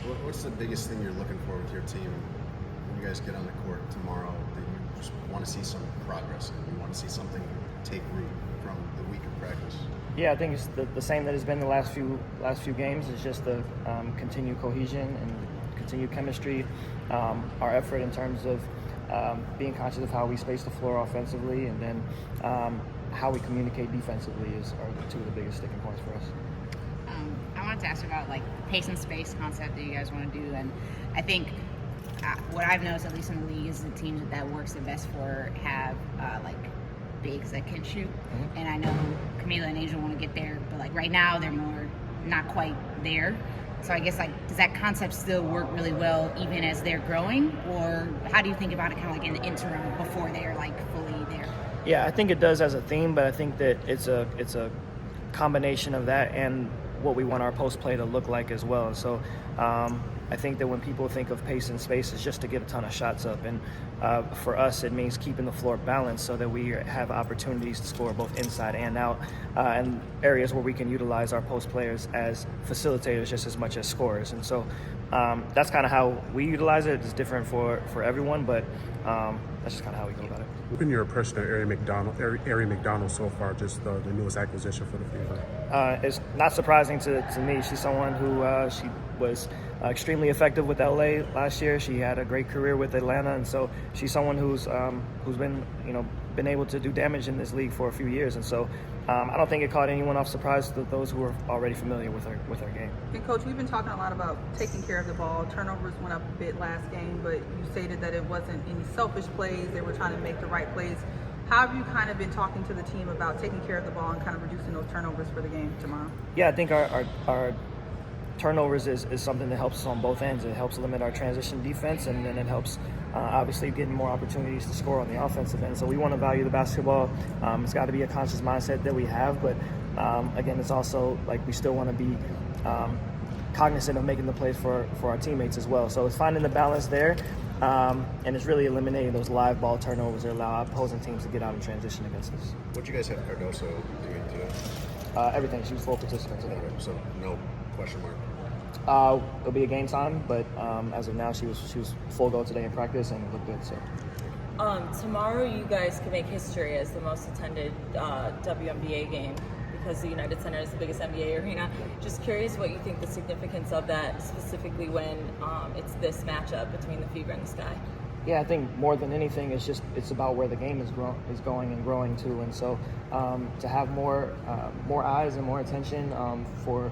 What's the biggest thing you're looking for with your team when you guys get on the court tomorrow that you just want to see some progress and you want to see something take root from the week of practice? Yeah, I think it's the same that has been the last few games. It's just the continued cohesion and continued chemistry. Our effort in terms of being conscious of how we space the floor offensively, and then how we communicate defensively are two of the biggest sticking points for us. I wanted to ask about like pace and space concept that you guys want to do, and I think what I've noticed, at least in the league, is the teams that works the best for have like bigs that can shoot. Mm-hmm. And I know Camila and Angel want to get there, but like right now they're more not quite there. So I guess like does that concept still work really well even as they're growing, or how do you think about it kind of like in the interim before they're like fully there? Yeah, I think it does as a theme, but I think that it's a combination of that and what we want our post play to look like as well. So I think that when people think of pace and space, it's just to get a ton of shots up, and for us it means keeping the floor balanced so that we have opportunities to score both inside and out, and areas where we can utilize our post players as facilitators just as much as scorers. And so that's kind of how we utilize it. It's different for everyone, but that's just kind of how we go about it. What's been your impression of Ari McDonald so far, just the newest acquisition for the Fever? It's not surprising to me. She's someone who she was extremely effective with LA last year. She had a great career with Atlanta, and so she's someone who's been able to do damage in this league for a few years. And so I don't think it caught anyone off surprise, to those who are already familiar with her game. And Coach, we've been talking a lot about taking care of the ball. Turnovers went up a bit last game, but you stated that it wasn't any selfish plays. They were trying to make the right plays. How have you kind of been talking to the team about taking care of the ball and kind of reducing those turnovers for the game tomorrow? Yeah, I think our turnovers is something that helps us on both ends. It helps limit our transition defense, and then it helps obviously getting more opportunities to score on the offensive end. So we want to value the basketball. It's got to be a conscious mindset that we have, but again, it's also like we still want to be cognizant of making the plays for our teammates as well. So it's finding the balance there, and it's really eliminating those live ball turnovers that allow opposing teams to get out in transition against us. What you guys have Cardoso doing today? Everything. She was full participant today. Okay, so no question mark. It'll be a game time, but as of now, she was full go today in practice and looked good. So tomorrow, you guys can make history as the most attended WNBA game, because the United Center is the biggest NBA arena. Just curious what you think the significance of that, specifically when it's this matchup between the Fever and the Sky. Yeah, I think more than anything, it's about where the game is going and growing to, and so to have more eyes and more attention for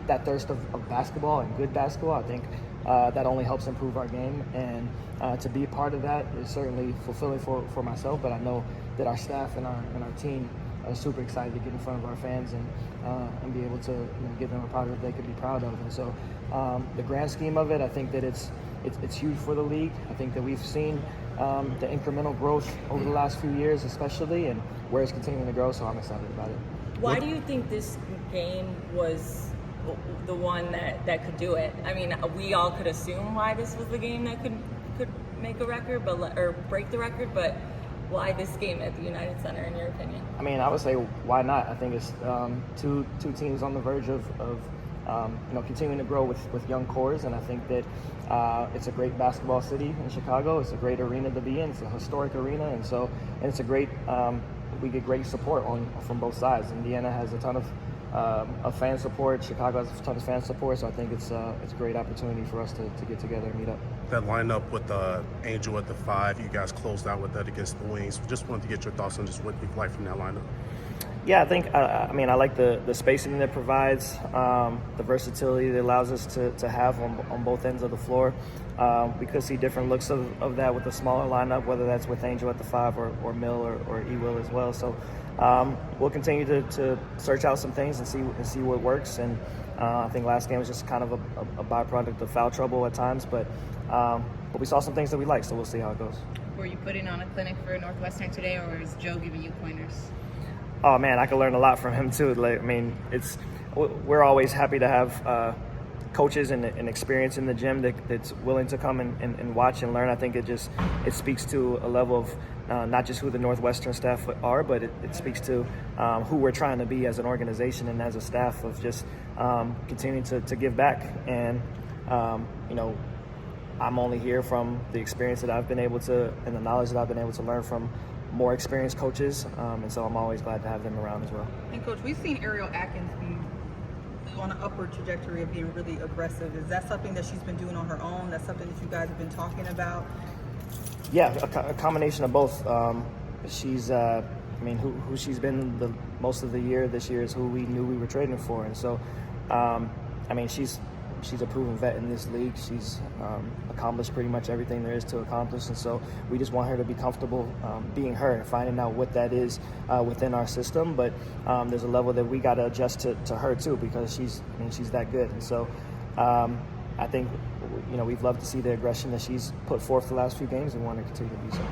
that thirst of basketball and good basketball, I think that only helps improve our game, and to be a part of that is certainly fulfilling for myself. But I know that our staff and our team are super excited to get in front of our fans and be able to give them a product they could be proud of. And so the grand scheme of it, I think that it's huge for the league. I think that we've seen the incremental growth over the last few years, especially, and where it's continuing to grow. So I'm excited about it. Why do you think this game was the one that could do it? I mean, we all could assume why this was the game that could make a record, or break the record, but why this game at the United Center, in your opinion? I mean, I would say why not? I think it's two teams on the verge of continuing to grow with young cores, and I think that it's a great basketball city in Chicago. It's a great arena to be in. It's a historic arena, and it's a great. We get great support from both sides. Indiana has a ton of fan support. Chicago has a ton of fan support. So I think it's a great opportunity for us to get together and meet up. That lineup with Angel at the 5, you guys closed out with that against the Wings. Just wanted to get your thoughts on just what you like from that lineup. Yeah, I think I like the spacing that it provides, the versatility that allows us to have on both ends of the floor. We could see different looks of that with a smaller lineup, whether that's with Angel at the 5 or Mill or E-Will as well. So we'll continue to search out some things and see what works. And I think last game was just kind of a byproduct of foul trouble at times, but we saw some things that we like, so we'll see how it goes. Were you putting on a clinic for Northwestern today, or is Joe giving you pointers? Oh man, I can learn a lot from him too. Like, I mean, we're always happy to have coaches and experience in the gym that's willing to come and watch and learn. I think it speaks to a level of not just who the Northwestern staff are, but it speaks to who we're trying to be as an organization and as a staff, of just continuing to give back. And You know, I'm only here from the experience that I've been able to and the knowledge that I've been able to learn from more experienced coaches, and so I'm always glad to have them around as well. And Coach, we've seen Ariel Atkins be on an upward trajectory of being really aggressive. Is that something that she's been doing on her own? That's something that you guys have been talking about? Yeah, a combination of both. She's, I mean, who she's been the most of the year this year is who we knew we were trading for, and so, I mean, she's a proven vet in this league. She's accomplished pretty much everything there is to accomplish, and so we just want her to be comfortable being her and finding out what that is within our system. But there's a level that we got to adjust to her too, because she's that good. And so I think, you know, we've loved to see the aggression that she's put forth the last few games and want to continue to do so.